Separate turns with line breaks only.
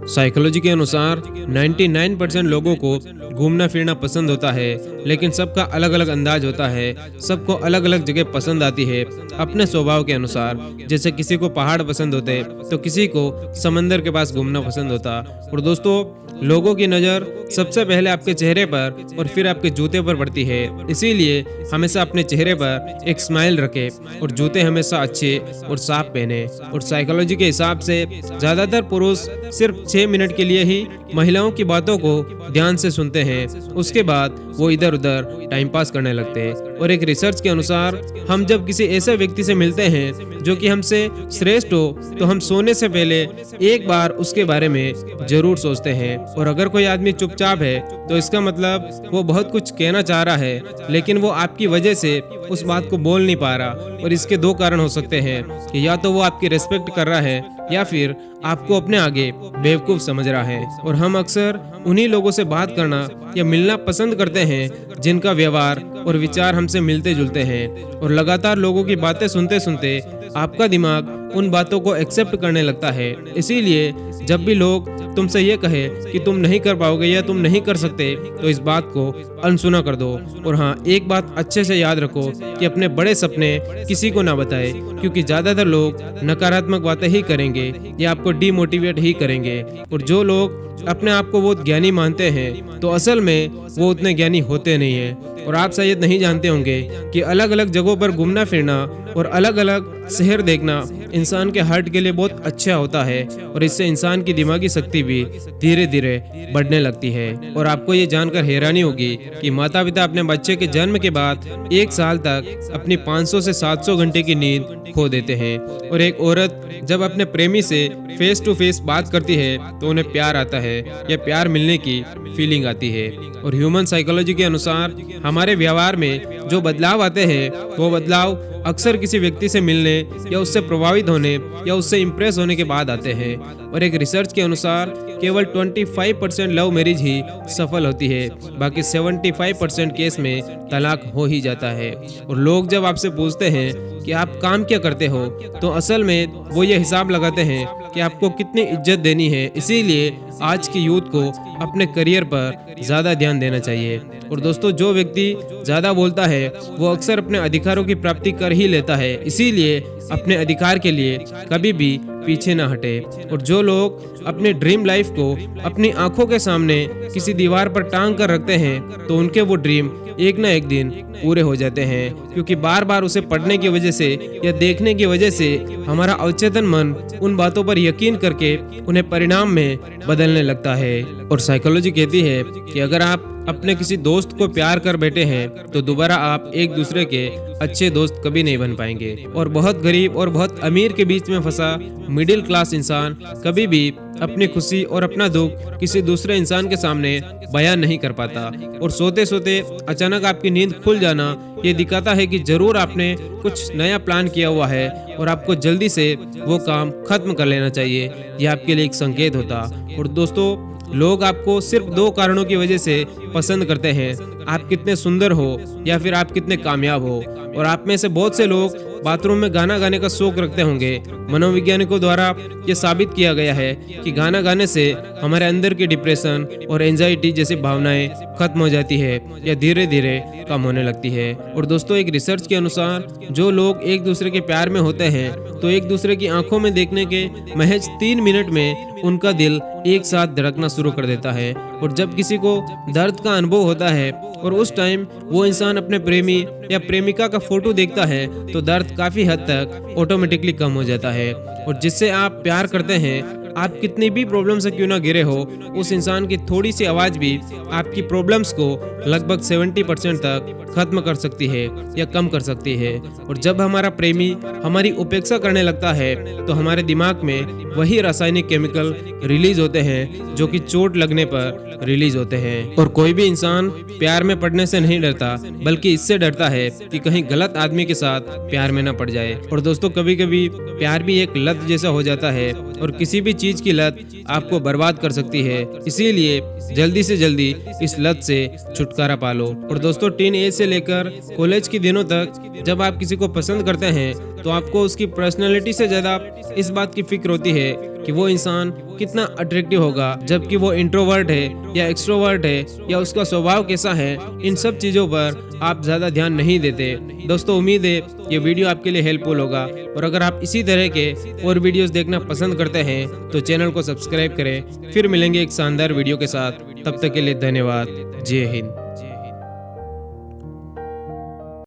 Psychology के अनुसार 99% लोगों को घूमना फिरना पसंद होता है, लेकिन सबका अलग अलग अंदाज होता है। सबको अलग अलग जगह पसंद आती है अपने स्वभाव के अनुसार। जैसे किसी को पहाड़ पसंद होते तो किसी को समंदर के पास घूमना पसंद होता। और दोस्तों, लोगों की नज़र सबसे पहले आपके चेहरे पर और फिर आपके जूते पर पड़ती है। इसीलिए हमेशा अपने चेहरे पर एक स्माइल रखें और जूते हमेशा अच्छे और साफ पहने। और साइकोलॉजी के हिसाब से ज़्यादातर पुरुष सिर्फ 6 मिनट के लिए ही महिलाओं की बातों को ध्यान से सुनते हैं। उसके बाद वो इधर उधर टाइम पास करने लगते हैं। और एक रिसर्च के अनुसार हम जब किसी ऐसे व्यक्ति से मिलते हैं जो कि हमसे श्रेष्ठ हो, तो हम सोने से पहले एक बार उसके बारे में जरूर सोचते हैं। और अगर कोई आदमी चुपचाप है तो इसका मतलब वो बहुत कुछ कहना चाह रहा है, लेकिन वो आपकी वजह से उस बात को बोल नहीं पा रहा। और इसके 2 कारण हो सकते हैं कि या तो वो आपकी रिस्पेक्ट कर रहा है या फिर आपको अपने आगे बेवकूफ समझ रहा है। और हम अक्सर उन्हीं लोगों से बात करना या मिलना पसंद करते हैं जिनका व्यवहार और विचार हमसे मिलते जुलते हैं। और लगातार लोगों की बातें सुनते सुनते आपका दिमाग उन बातों को एक्सेप्ट करने लगता है। इसीलिए जब भी लोग तुमसे ये कहे कि तुम नहीं कर पाओगे या तुम नहीं कर सकते, तो इस बात को अनसुना कर दो। और हाँ, एक बात अच्छे से याद रखो कि अपने बड़े सपने किसी को ना बताए, क्योंकि ज्यादातर लोग नकारात्मक बातें ही करेंगे या आपको डीमोटिवेट ही करेंगे। और जो लोग अपने आप को बहुत ज्ञानी मानते हैं, तो असल में वो उतने ज्ञानी होते नहीं है। और आप शायद नहीं जानते होंगे कि अलग अलग जगहों पर घूमना फिरना और अलग अलग शहर देखना इंसान के हार्ट के लिए बहुत अच्छा होता है। और इससे इंसान की दिमागी शक्ति भी धीरे धीरे बढ़ने लगती है। और आपको ये जानकर हैरानी होगी कि माता पिता अपने बच्चे के जन्म के बाद 1 साल तक अपनी 500 से 700 घंटे की नींद खो देते हैं। और एक औरत जब अपने प्रेमी से फेस टू फेस बात करती है तो उन्हें प्यार आता है या प्यार मिलने की फीलिंग आती है। और ह्यूमन साइकोलॉजी के अनुसार हमारे व्यवहार में जो बदलाव आते हैं, वो बदलाव अक्सर किसी व्यक्ति से मिलने या उससे प्रभावित होने या उससे इम्प्रेस होने के बाद आते हैं। और एक रिसर्च के अनुसार केवल 25% लव मैरिज ही सफल होती है, बाकी 75% केस में तलाक हो ही जाता है। और लोग जब आपसे पूछते हैं कि आप काम क्या करते हो, तो असल में वो ये हिसाब लगाते हैं कि आपको कितनी इज्जत देनी है। इसीलिए आज की यूथ को अपने करियर पर ज़्यादा ध्यान देना चाहिए। और दोस्तों, जो व्यक्ति ज़्यादा बोलता है वो अक्सर अपने अधिकारों की प्राप्ति कर ही लेता है। इसीलिए अपने अधिकार के लिए कभी भी पीछे ना हटे। और जो लोग अपने ड्रीम लाइफ को अपनी आंखों के सामने किसी दीवार पर टांग कर रखते हैं, तो उनके वो ड्रीम एक ना एक दिन पूरे हो जाते हैं। क्योंकि बार बार उसे पढ़ने की वजह से या देखने की वजह से हमारा अवचेतन मन उन बातों पर यकीन करके उन्हें परिणाम में बदलने लगता है। और साइकोलॉजी कहती है कि अगर आप अपने किसी दोस्त को प्यार कर बैठे हैं, तो दोबारा आप एक दूसरे के अच्छे दोस्त कभी नहीं बन पाएंगे। और बहुत गरीब और बहुत अमीर के बीच में फंसा मिडिल क्लास इंसान कभी भी अपनी खुशी और अपना दुख किसी दूसरे इंसान के सामने बयान नहीं कर पाता। और सोते सोते अचानक आपकी नींद खुल जाना ये दिखाता है कि जरूर आपने कुछ नया प्लान किया हुआ है और आपको जल्दी से वो काम खत्म कर लेना चाहिए। यह आपके लिए एक संकेत होता। और दोस्तों, लोग आपको सिर्फ 2 कारणों की वजह से पसंद करते हैं, आप कितने सुंदर हो या फिर आप कितने कामयाब हो। और आप में से बहुत से लोग बाथरूम में गाना गाने का शौक रखते होंगे। मनोवैज्ञानिकों द्वारा ये साबित किया गया है कि गाना गाने से हमारे अंदर की डिप्रेशन और एंजाइटी जैसी भावनाएं खत्म हो जाती है या धीरे धीरे कम होने लगती है। और दोस्तों, एक रिसर्च के अनुसार जो लोग एक दूसरे के प्यार में होते हैं, तो एक दूसरे की आंखों में देखने के महज 3 मिनट में उनका दिल एक साथ धड़कना शुरू कर देता है। और जब किसी को दर्द का अनुभव होता है और उस टाइम वो इंसान अपने प्रेमी या प्रेमिका का फोटो देखता है, तो दर्द काफी हद तक ऑटोमेटिकली कम हो जाता है। और जिससे आप प्यार करते हैं, आप कितनी भी प्रॉब्लम से क्यों ना घिरे हो, उस इंसान की थोड़ी सी आवाज भी आपकी प्रॉब्लम्स को लगभग 70% तक खत्म कर सकती है या कम कर सकती है। और जब हमारा प्रेमी हमारी उपेक्षा करने लगता है, तो हमारे दिमाग में वही रासायनिक केमिकल रिलीज होते हैं जो कि चोट लगने पर रिलीज होते हैं। और कोई भी इंसान प्यार में पड़ने से नहीं डरता, बल्कि इससे डरता है कि कहीं गलत आदमी के साथ प्यार में न पड़ जाए। और दोस्तों, कभी कभी प्यार भी एक लत जैसा हो जाता है और किसी भी चीज की लत आपको बर्बाद कर सकती है। इसीलिए जल्दी से जल्दी इस लत से छुटकारा पालो। और दोस्तों, टीन एज से लेकर कॉलेज के दिनों तक जब आप किसी को पसंद करते हैं, तो आपको उसकी पर्सनैलिटी से ज्यादा इस बात की फिक्र होती है कि वो इंसान कितना अट्रैक्टिव होगा, जबकि वो इंट्रोवर्ट है या एक्सट्रोवर्ट है या उसका स्वभाव कैसा है, इन सब चीज़ों पर आप ज़्यादा ध्यान नहीं देते। दोस्तों, उम्मीद है ये वीडियो आपके लिए हेल्पफुल होगा, और अगर आप इसी तरह के और वीडियोस देखना पसंद करते हैं तो चैनल को सब्सक्राइब करें। फिर मिलेंगे एक शानदार वीडियो के साथ, तब तक के लिए धन्यवाद। जय हिंद।